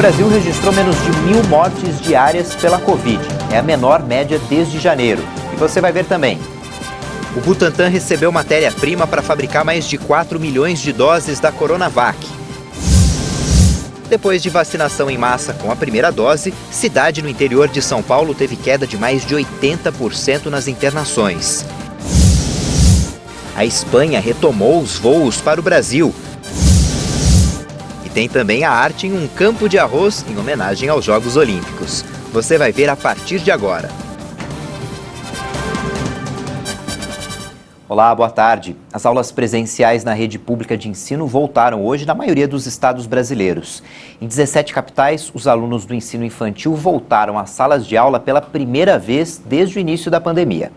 Brasil registrou menos de 1.000 mortes diárias pela Covid. É a menor média desde janeiro. E você vai ver também. O Butantan recebeu matéria-prima para fabricar mais de 4 milhões de doses da Coronavac. Depois de vacinação em massa com a primeira dose, cidade no interior de São Paulo teve queda de mais de 80% nas internações. A Espanha retomou os voos para o Brasil. E tem também a arte em um campo de arroz em homenagem aos Jogos Olímpicos. Você vai ver a partir de agora. Olá, boa tarde. As aulas presenciais na rede pública de ensino voltaram hoje na maioria dos estados brasileiros. Em 17 capitais, os alunos do ensino infantil voltaram às salas de aula pela primeira vez desde o início da pandemia.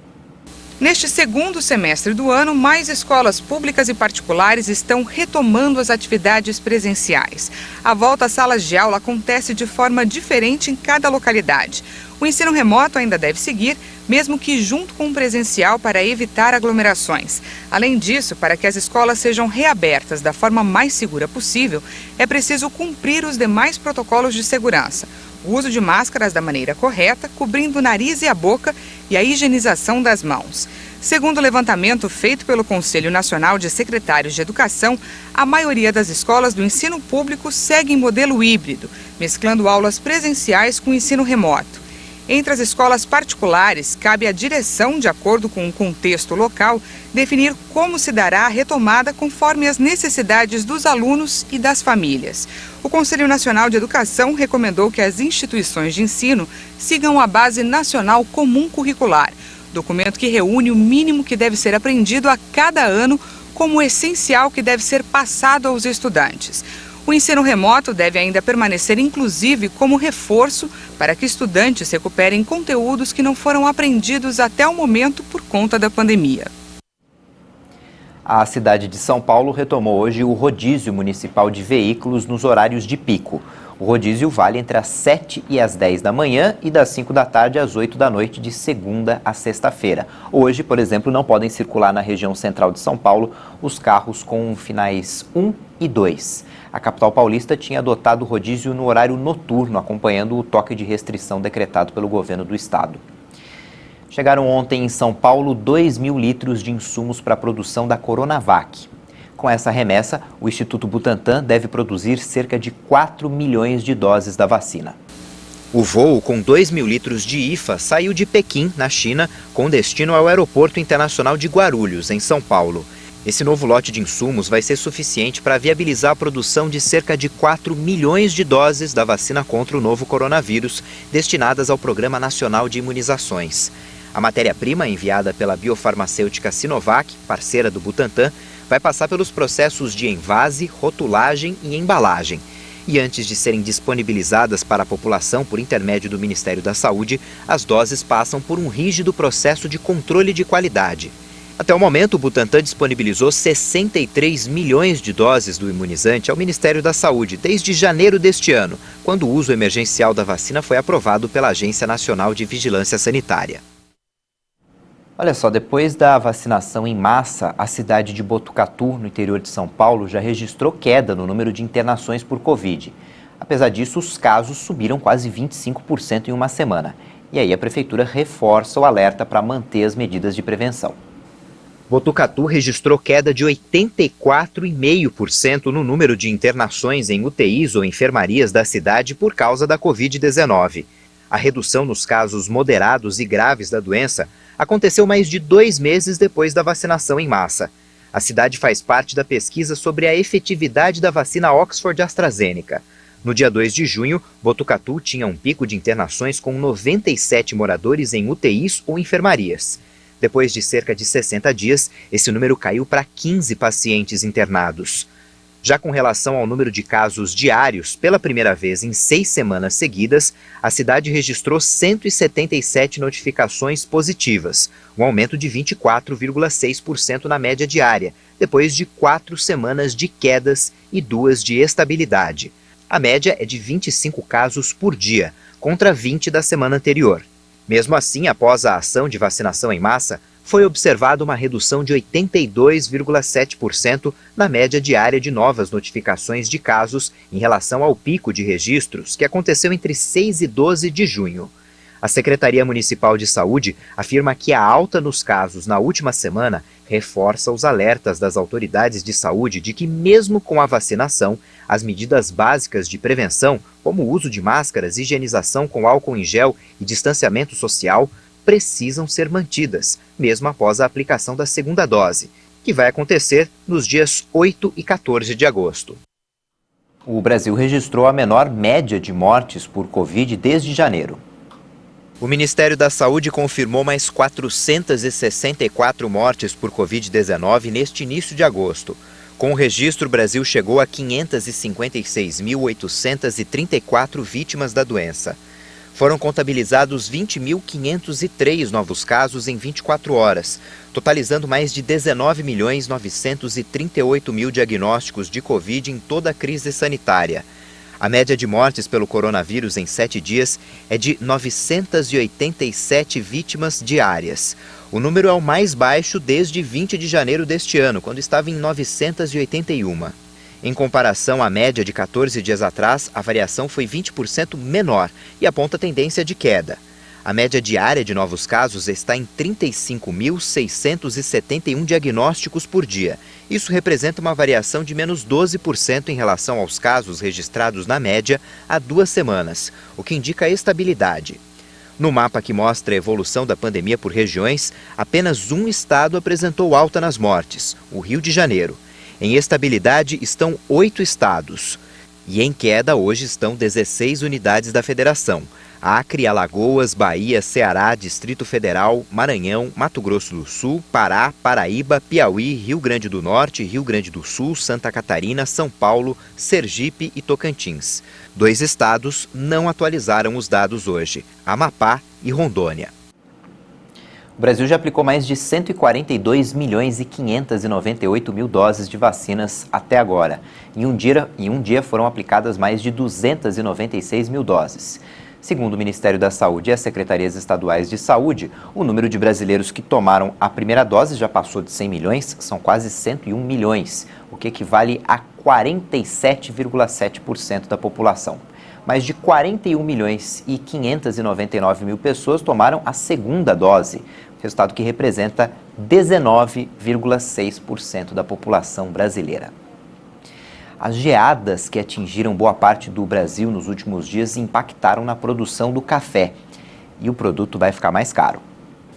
Neste segundo semestre do ano, mais escolas públicas e particulares estão retomando as atividades presenciais. A volta às salas de aula acontece de forma diferente em cada localidade. O ensino remoto ainda deve seguir, mesmo que junto com o presencial, para evitar aglomerações. Além disso, para que as escolas sejam reabertas da forma mais segura possível, é preciso cumprir os demais protocolos de segurança. O uso de máscaras da maneira correta, cobrindo o nariz e a boca, e a higienização das mãos. Segundo o levantamento feito pelo Conselho Nacional de Secretários de Educação, a maioria das escolas do ensino público segue em modelo híbrido, mesclando aulas presenciais com ensino remoto. Entre as escolas particulares, cabe à direção, de acordo com o contexto local, definir como se dará a retomada conforme as necessidades dos alunos e das famílias. O Conselho Nacional de Educação recomendou que as instituições de ensino sigam a Base Nacional Comum Curricular, documento que reúne o mínimo que deve ser aprendido a cada ano como essencial que deve ser passado aos estudantes. O ensino remoto deve ainda permanecer, inclusive, como reforço para que estudantes recuperem conteúdos que não foram aprendidos até o momento por conta da pandemia. A cidade de São Paulo retomou hoje o rodízio municipal de veículos nos horários de pico. O rodízio vale entre as 7 e as 10 da manhã e das 5 da tarde às 8 da noite, de segunda a sexta-feira. Hoje, por exemplo, não podem circular na região central de São Paulo os carros com finais 1 e 2. A capital paulista tinha adotado o rodízio no horário noturno, acompanhando o toque de restrição decretado pelo governo do estado. Chegaram ontem em São Paulo 2.000 litros de insumos para a produção da Coronavac. Com essa remessa, o Instituto Butantan deve produzir cerca de 4 milhões de doses da vacina. O voo com 2.000 litros de IFA saiu de Pequim, na China, com destino ao Aeroporto Internacional de Guarulhos, em São Paulo. Esse novo lote de insumos vai ser suficiente para viabilizar a produção de cerca de 4 milhões de doses da vacina contra o novo coronavírus, destinadas ao Programa Nacional de Imunizações. A matéria-prima, enviada pela biofarmacêutica Sinovac, parceira do Butantan, vai passar pelos processos de envase, rotulagem e embalagem. E antes de serem disponibilizadas para a população por intermédio do Ministério da Saúde, as doses passam por um rígido processo de controle de qualidade. Até o momento, o Butantan disponibilizou 63 milhões de doses do imunizante ao Ministério da Saúde desde janeiro deste ano, quando o uso emergencial da vacina foi aprovado pela Agência Nacional de Vigilância Sanitária. Olha só, depois da vacinação em massa, a cidade de Botucatu, no interior de São Paulo, já registrou queda no número de internações por Covid. Apesar disso, os casos subiram quase 25% em uma semana. E aí a prefeitura reforça o alerta para manter as medidas de prevenção. Botucatu registrou queda de 84,5% no número de internações em UTIs ou enfermarias da cidade por causa da Covid-19. A redução nos casos moderados e graves da doença aconteceu mais de 2 meses depois da vacinação em massa. A cidade faz parte da pesquisa sobre a efetividade da vacina Oxford-AstraZeneca. No dia 2 de junho, Botucatu tinha um pico de internações com 97 moradores em UTIs ou enfermarias. Depois de cerca de 60 dias, esse número caiu para 15 pacientes internados. Já com relação ao número de casos diários, pela primeira vez em 6 semanas seguidas, a cidade registrou 177 notificações positivas, um aumento de 24,6% na média diária, depois de 4 semanas de quedas e 2 de estabilidade. A média é de 25 casos por dia, contra 20 da semana anterior. Mesmo assim, após a ação de vacinação em massa, foi observada uma redução de 82,7% na média diária de novas notificações de casos em relação ao pico de registros que aconteceu entre 6 e 12 de junho. A Secretaria Municipal de Saúde afirma que a alta nos casos na última semana reforça os alertas das autoridades de saúde de que, mesmo com a vacinação, as medidas básicas de prevenção, como o uso de máscaras, higienização com álcool em gel e distanciamento social, precisam ser mantidas, mesmo após a aplicação da segunda dose, que vai acontecer nos dias 8 e 14 de agosto. O Brasil registrou a menor média de mortes por Covid desde janeiro. O Ministério da Saúde confirmou mais 464 mortes por Covid-19 neste início de agosto. Com o registro, o Brasil chegou a 556.834 vítimas da doença. Foram contabilizados 20.503 novos casos em 24 horas, totalizando mais de 19.938.000 diagnósticos de Covid em toda a crise sanitária. A média de mortes pelo coronavírus em 7 dias é de 987 vítimas diárias. O número é o mais baixo desde 20 de janeiro deste ano, quando estava em 981. Em comparação à média de 14 dias atrás, a variação foi 20% menor e aponta tendência de queda. A média diária de novos casos está em 35.671 diagnósticos por dia. Isso representa uma variação de menos 12% em relação aos casos registrados na média há 2 semanas, o que indica estabilidade. No mapa que mostra a evolução da pandemia por regiões, apenas um estado apresentou alta nas mortes, o Rio de Janeiro. Em estabilidade estão 8 estados. E em queda hoje estão 16 unidades da federação: Acre, Alagoas, Bahia, Ceará, Distrito Federal, Maranhão, Mato Grosso do Sul, Pará, Paraíba, Piauí, Rio Grande do Norte, Rio Grande do Sul, Santa Catarina, São Paulo, Sergipe e Tocantins. 2 estados não atualizaram os dados hoje: Amapá e Rondônia. O Brasil já aplicou mais de 142.598.000 doses de vacinas até agora. Em um dia foram aplicadas mais de 296.000 doses. Segundo o Ministério da Saúde e as secretarias estaduais de saúde, o número de brasileiros que tomaram a primeira dose já passou de 100 milhões, são quase 101 milhões, o que equivale a 47,7% da população. Mais de 41.599.000 pessoas tomaram a segunda dose, resultado que representa 19,6% da população brasileira. As geadas que atingiram boa parte do Brasil nos últimos dias impactaram na produção do café e o produto vai ficar mais caro.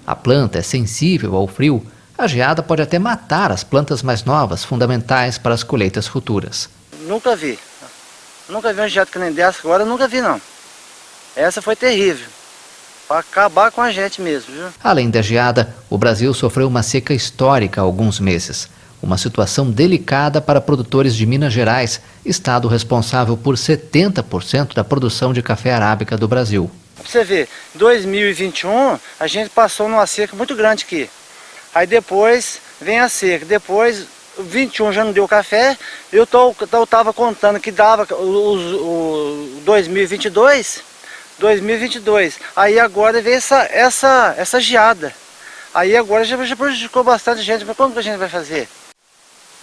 A planta é sensível ao frio. A geada pode até matar as plantas mais novas, fundamentais para as colheitas futuras. Nunca vi uma geada que nem dessa, agora eu nunca vi não. Essa foi terrível, para acabar com a gente mesmo, viu? Além da geada, o Brasil sofreu uma seca histórica há alguns meses. Uma situação delicada para produtores de Minas Gerais, estado responsável por 70% da produção de café arábica do Brasil. Pra você ver, 2021 a gente passou numa seca muito grande aqui. Aí depois vem a seca, depois 21 já não deu café. Eu tava contando que dava o 2022. Aí agora veio essa geada. Aí agora já prejudicou bastante gente, mas como que a gente vai fazer?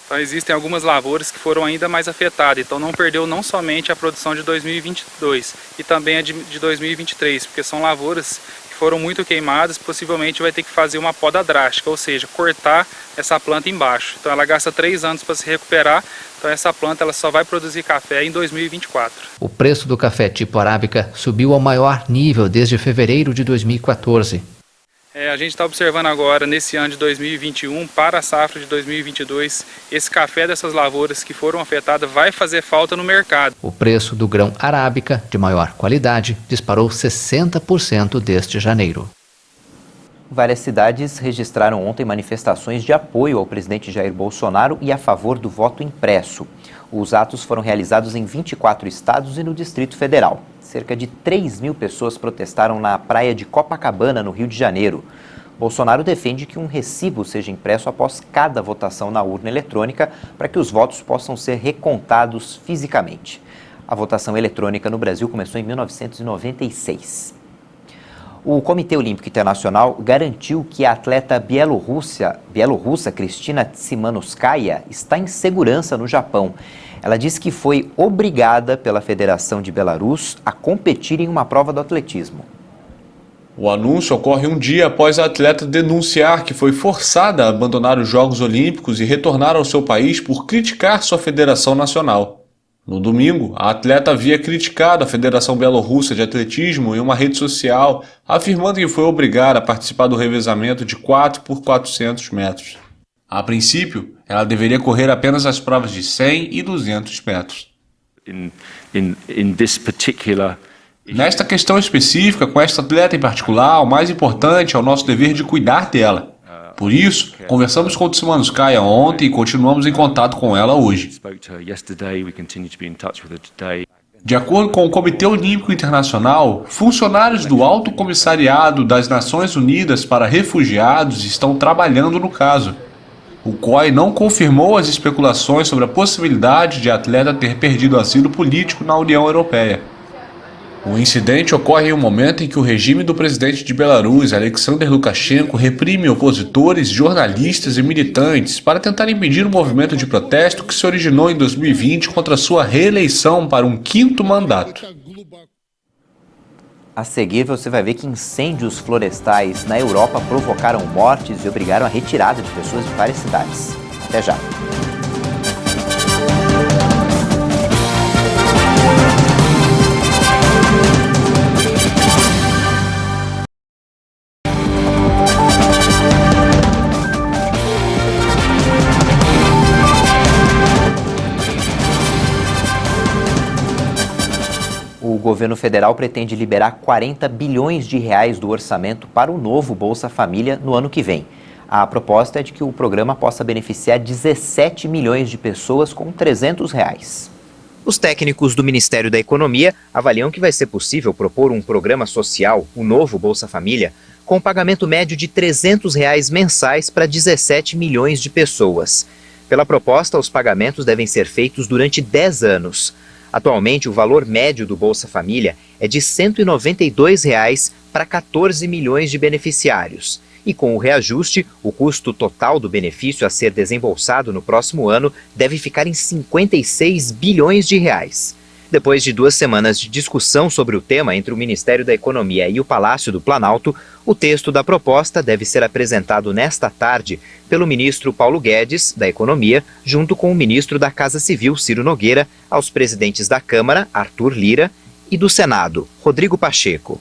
Então existem algumas lavouras que foram ainda mais afetadas, então não perdeu não somente a produção de 2022 e também a de 2023, porque são lavouras que foram muito queimadas, possivelmente vai ter que fazer uma poda drástica, ou seja, cortar essa planta embaixo. Então ela gasta 3 anos para se recuperar, então essa planta ela só vai produzir café em 2024. O preço do café tipo arábica subiu ao maior nível desde fevereiro de 2014. A gente está observando agora, nesse ano de 2021, para a safra de 2022, esse café dessas lavouras que foram afetadas vai fazer falta no mercado. O preço do grão arábica, de maior qualidade, disparou 60% desde janeiro. Várias cidades registraram ontem manifestações de apoio ao presidente Jair Bolsonaro e a favor do voto impresso. Os atos foram realizados em 24 estados e no Distrito Federal. Cerca de 3.000 pessoas protestaram na praia de Copacabana, no Rio de Janeiro. Bolsonaro defende que um recibo seja impresso após cada votação na urna eletrônica para que os votos possam ser recontados fisicamente. A votação eletrônica no Brasil começou em 1996. O Comitê Olímpico Internacional garantiu que a atleta bielorrussa Kristina Tsimanouskaya está em segurança no Japão. Ela disse que foi obrigada pela Federação de Belarus a competir em uma prova do atletismo. O anúncio ocorre um dia após a atleta denunciar que foi forçada a abandonar os Jogos Olímpicos e retornar ao seu país por criticar sua federação nacional. No domingo, a atleta havia criticado a Federação Bielorrussa de Atletismo em uma rede social, afirmando que foi obrigada a participar do revezamento de 4 por 400 metros. A princípio, ela deveria correr apenas as provas de 100 e 200 metros. Nesta questão específica, com esta atleta em particular, o mais importante é o nosso dever de cuidar dela. Por isso, conversamos com Tsimanouskaya ontem e continuamos em contato com ela hoje. De acordo com o Comitê Olímpico Internacional, funcionários do Alto Comissariado das Nações Unidas para Refugiados estão trabalhando no caso. O COI não confirmou as especulações sobre a possibilidade de a atleta ter perdido asilo político na União Europeia. O incidente ocorre em um momento em que o regime do presidente de Belarus, Alexander Lukashenko, reprime opositores, jornalistas e militantes para tentar impedir o movimento de protesto que se originou em 2020 contra sua reeleição para um 5º mandato. A seguir, você vai ver que incêndios florestais na Europa provocaram mortes e obrigaram a retirada de pessoas de várias cidades. Até já! O governo federal pretende liberar 40 bilhões de reais do orçamento para o novo Bolsa Família no ano que vem. A proposta é de que o programa possa beneficiar 17 milhões de pessoas com R$300. Os técnicos do Ministério da Economia avaliam que vai ser possível propor um programa social, o novo Bolsa Família, com pagamento médio de R$300 mensais para 17 milhões de pessoas. Pela proposta, os pagamentos devem ser feitos durante 10 anos. Atualmente, o valor médio do Bolsa Família é de R$ 192 para 14 milhões de beneficiários. E com o reajuste, o custo total do benefício a ser desembolsado no próximo ano deve ficar em 56 bilhões de reais. Depois de 2 semanas de discussão sobre o tema entre o Ministério da Economia e o Palácio do Planalto, o texto da proposta deve ser apresentado nesta tarde pelo ministro Paulo Guedes, da Economia, junto com o ministro da Casa Civil, Ciro Nogueira, aos presidentes da Câmara, Arthur Lira, e do Senado, Rodrigo Pacheco.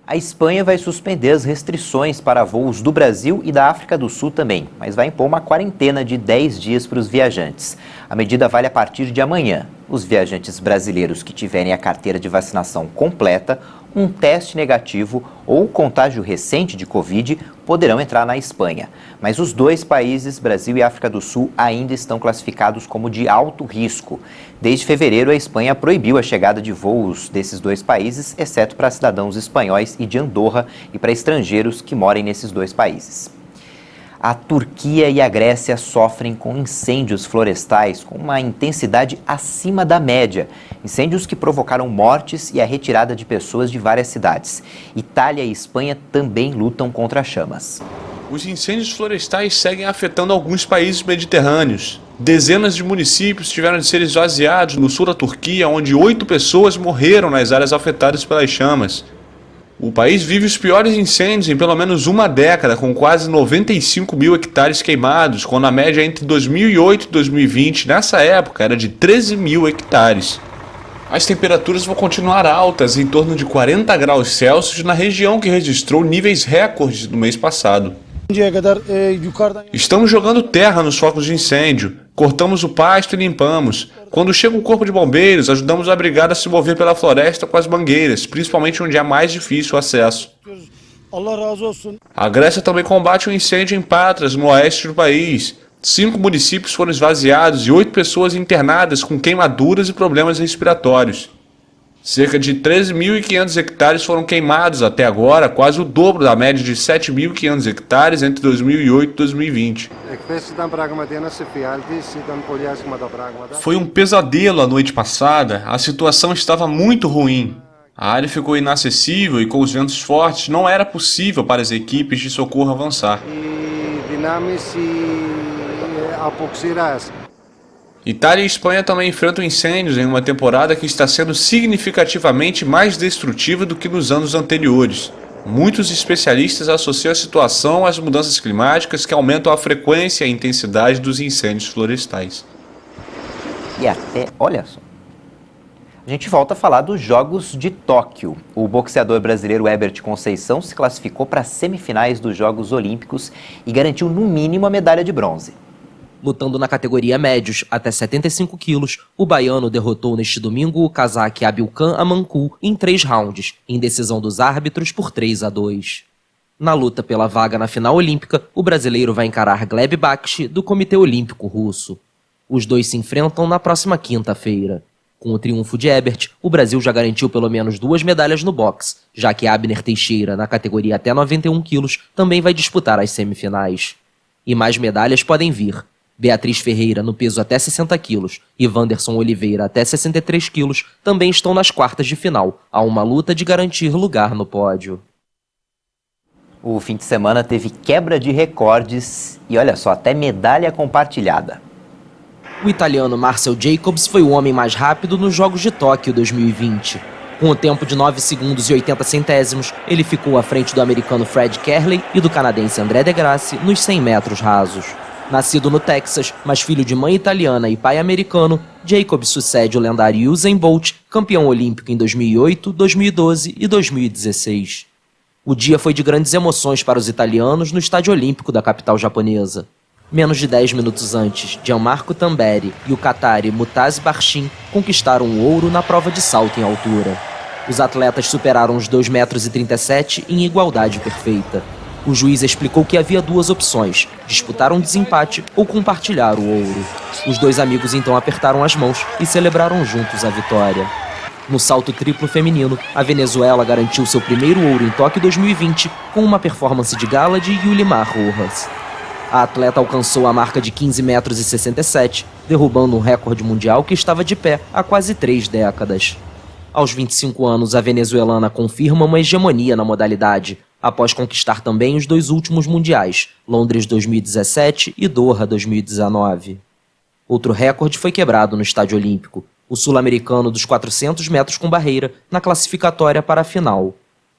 A Espanha vai suspender as restrições para voos do Brasil e da África do Sul também, mas vai impor uma quarentena de 10 dias para os viajantes. A medida vale a partir de amanhã. Os viajantes brasileiros que tiverem a carteira de vacinação completa, um teste negativo ou contágio recente de Covid poderão entrar na Espanha. Mas os 2 países, Brasil e África do Sul, ainda estão classificados como de alto risco. Desde fevereiro, a Espanha proibiu a chegada de voos desses 2 países, exceto para cidadãos espanhóis e de Andorra e para estrangeiros que morem nesses 2 países. A Turquia e a Grécia sofrem com incêndios florestais com uma intensidade acima da média. Incêndios que provocaram mortes e a retirada de pessoas de várias cidades. Itália e Espanha também lutam contra chamas. Os incêndios florestais seguem afetando alguns países mediterrâneos. Dezenas de municípios tiveram de ser esvaziados no sul da Turquia, onde 8 pessoas morreram nas áreas afetadas pelas chamas. O país vive os piores incêndios em pelo menos uma década, com quase 95 mil hectares queimados, quando a média entre 2008 e 2020, nessa época, era de 13 mil hectares. As temperaturas vão continuar altas, em torno de 40 graus Celsius, na região que registrou níveis recordes no mês passado. Estamos jogando terra nos focos de incêndio, cortamos o pasto e limpamos. Quando chega um corpo de bombeiros, ajudamos a brigada a se mover pela floresta com as mangueiras, principalmente onde é mais difícil o acesso. A Grécia também combate um incêndio em Patras, no oeste do país. 5 municípios foram esvaziados e 8 pessoas internadas com queimaduras e problemas respiratórios. Cerca de 13.500 hectares foram queimados até agora, quase o dobro da média de 7.500 hectares entre 2008 e 2020. Foi um pesadelo a noite passada, a situação estava muito ruim. A área ficou inacessível e com os ventos fortes não era possível para as equipes de socorro avançar. Itália e Espanha também enfrentam incêndios em uma temporada que está sendo significativamente mais destrutiva do que nos anos anteriores. Muitos especialistas associam a situação às mudanças climáticas que aumentam a frequência e a intensidade dos incêndios florestais. E até, olha só, a gente volta a falar dos Jogos de Tóquio. O boxeador brasileiro Herbert Conceição se classificou para as semifinais dos Jogos Olímpicos e garantiu no mínimo a medalha de bronze. Lutando na categoria médios até 75 quilos, o baiano derrotou neste domingo o cazaque Abilkan Amanku em 3 rounds, em decisão dos árbitros por 3-2. Na luta pela vaga na final olímpica, o brasileiro vai encarar Gleb Bakshi, do Comitê Olímpico Russo. Os dois se enfrentam na próxima quinta-feira. Com o triunfo de Herbert, o Brasil já garantiu pelo menos 2 medalhas no boxe, já que Abner Teixeira, na categoria até 91 quilos, também vai disputar as semifinais. E mais medalhas podem vir. Beatriz Ferreira, no peso até 60 quilos, e Wanderson Oliveira, até 63 quilos, também estão nas quartas de final, a uma luta de garantir lugar no pódio. O fim de semana teve quebra de recordes e, olha só, até medalha compartilhada. O italiano Marcel Jacobs foi o homem mais rápido nos Jogos de Tóquio 2020. Com o tempo de 9 segundos e 80 centésimos, ele ficou à frente do americano Fred Kerley e do canadense André De Grassi nos 100 metros rasos. Nascido no Texas, mas filho de mãe italiana e pai americano, Jacobs sucede o lendário Usain Bolt, campeão olímpico em 2008, 2012 e 2016. O dia foi de grandes emoções para os italianos no Estádio Olímpico da capital japonesa. Menos de 10 minutos antes, Gianmarco Tamberi e o qatari Mutaz Barshin conquistaram o ouro na prova de salto em altura. Os atletas superaram os 2,37 m em igualdade perfeita. O juiz explicou que havia 2 opções, disputar um desempate ou compartilhar o ouro. Os 2 amigos então apertaram as mãos e celebraram juntos a vitória. No salto triplo feminino, a Venezuela garantiu seu primeiro ouro em Tóquio 2020 com uma performance de gala de Yulimar Rojas. A atleta alcançou a marca de 15,67 m, derrubando um recorde mundial que estava de pé há quase 3 décadas. Aos 25 anos, a venezuelana confirma uma hegemonia na modalidade, após conquistar também os 2 últimos mundiais, Londres 2017 e Doha 2019. Outro recorde foi quebrado no Estádio Olímpico, o sul-americano dos 400 metros com barreira, na classificatória para a final.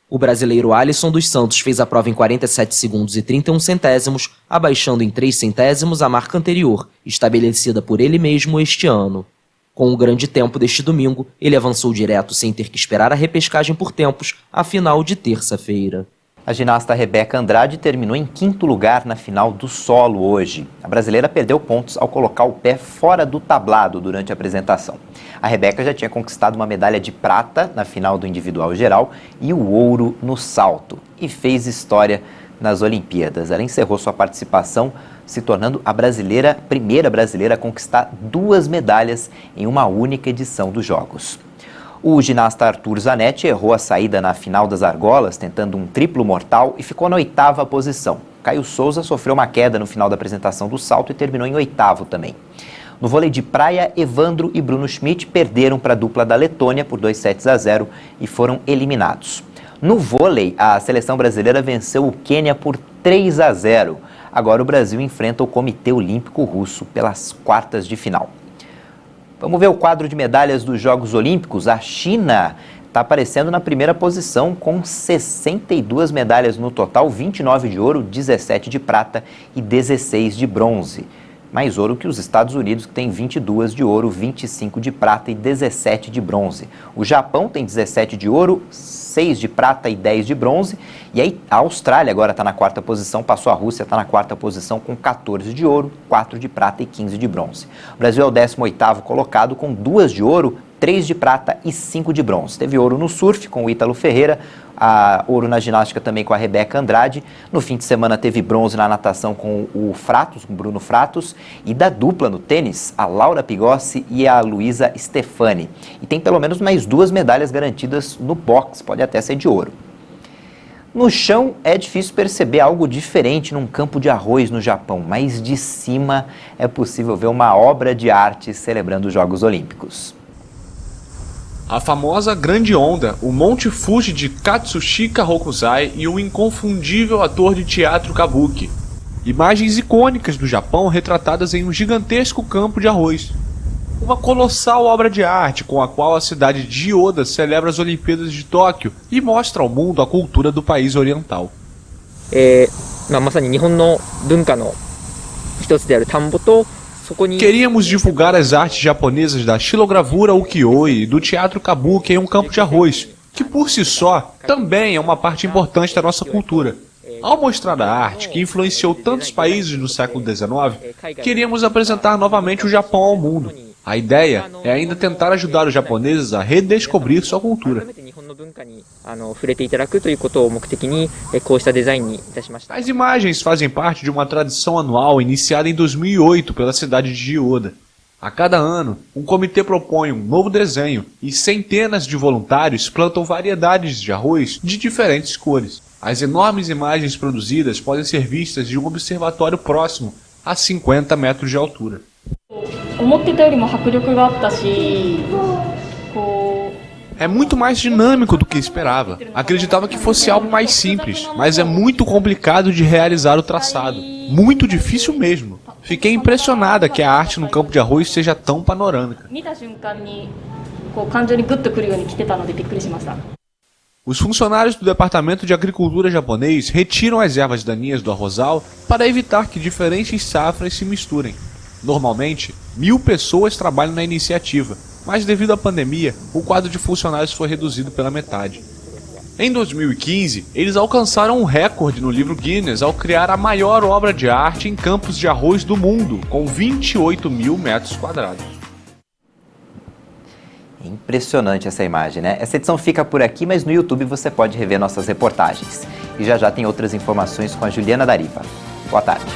O brasileiro Alisson dos Santos fez a prova em 47 segundos e 31 centésimos, abaixando em 3 centésimos a marca anterior, estabelecida por ele mesmo este ano. Com o grande tempo deste domingo, ele avançou direto sem ter que esperar a repescagem por tempos, à final de terça-feira. A ginasta Rebeca Andrade terminou em 5º lugar na final do solo hoje. A brasileira perdeu pontos ao colocar o pé fora do tablado durante a apresentação. A Rebeca já tinha conquistado uma medalha de prata na final do individual geral e o ouro no salto. E fez história nas Olimpíadas. Ela encerrou sua participação se tornando a primeira brasileira a conquistar 2 medalhas em uma única edição dos Jogos. O ginasta Arthur Zanetti errou a saída na final das argolas, tentando um triplo mortal e ficou na 8ª posição. Caio Souza sofreu uma queda no final da apresentação do salto e terminou em 8º também. No vôlei de praia, Evandro e Bruno Schmidt perderam para a dupla da Letônia por 2-0 e foram eliminados. No vôlei, a seleção brasileira venceu o Quênia por 3-0. Agora o Brasil enfrenta o Comitê Olímpico Russo pelas quartas de final. Vamos ver o quadro de medalhas dos Jogos Olímpicos. A China está aparecendo na primeira posição com 62 medalhas no total, 29 de ouro, 17 de prata e 16 de bronze. Mais ouro que os Estados Unidos, que tem 22 de ouro, 25 de prata e 17 de bronze. O Japão tem 17 de ouro, 6 de prata e 10 de bronze. E aí a Austrália agora está na 4ª posição, passou a Rússia, está na 4ª posição com 14 de ouro, 4 de prata e 15 de bronze. O Brasil é o 18º colocado com 2 de ouro, 3 de prata e 5 de bronze. Teve ouro no surf com o Ítalo Ferreira, ouro na ginástica também com a Rebeca Andrade. No fim de semana teve bronze na natação com o Fratos, com o Bruno Fratos, e da dupla no tênis, a Laura Pigossi e a Luísa Stefani. E tem pelo menos mais 2 medalhas garantidas no boxe, pode até ser de ouro. No chão é difícil perceber algo diferente num campo de arroz no Japão, mas de cima é possível ver uma obra de arte celebrando os Jogos Olímpicos. A famosa Grande Onda, o Monte Fuji de Katsushika Hokusai e o inconfundível ator de teatro kabuki. Imagens icônicas do Japão retratadas em um gigantesco campo de arroz. Uma colossal obra de arte com a qual a cidade de Yoda celebra as Olimpíadas de Tóquio e mostra ao mundo a cultura do país oriental. Queríamos divulgar as artes japonesas da xilogravura ukiyo-e e do teatro kabuki em um campo de arroz, que por si só também é uma parte importante da nossa cultura. Ao mostrar a arte que influenciou tantos países no século XIX, queríamos apresentar novamente o Japão ao mundo. A ideia é ainda tentar ajudar os japoneses a redescobrir sua cultura. As imagens fazem parte de uma tradição anual iniciada em 2008 pela cidade de Yoda. A cada ano, um comitê propõe um novo desenho e centenas de voluntários plantam variedades de arroz de diferentes cores. As enormes imagens produzidas podem ser vistas de um observatório próximo, a 50 metros de altura. É muito mais dinâmico do que esperava. Acreditava que fosse algo mais simples, mas é muito complicado de realizar o traçado. Muito difícil mesmo. Fiquei impressionada que a arte no campo de arroz seja tão panorâmica. Os funcionários do Departamento de Agricultura japonês retiram as ervas daninhas do arrozal para evitar que diferentes safras se misturem. Normalmente, 1.000 pessoas trabalham na iniciativa, mas devido à pandemia, o quadro de funcionários foi reduzido pela metade. Em 2015, eles alcançaram um recorde no livro Guinness ao criar a maior obra de arte em campos de arroz do mundo, com 28.000 metros quadrados. Impressionante essa imagem, né? Essa edição fica por aqui, mas no YouTube você pode rever nossas reportagens. E já já tem outras informações com a Juliana Dariva. Boa tarde.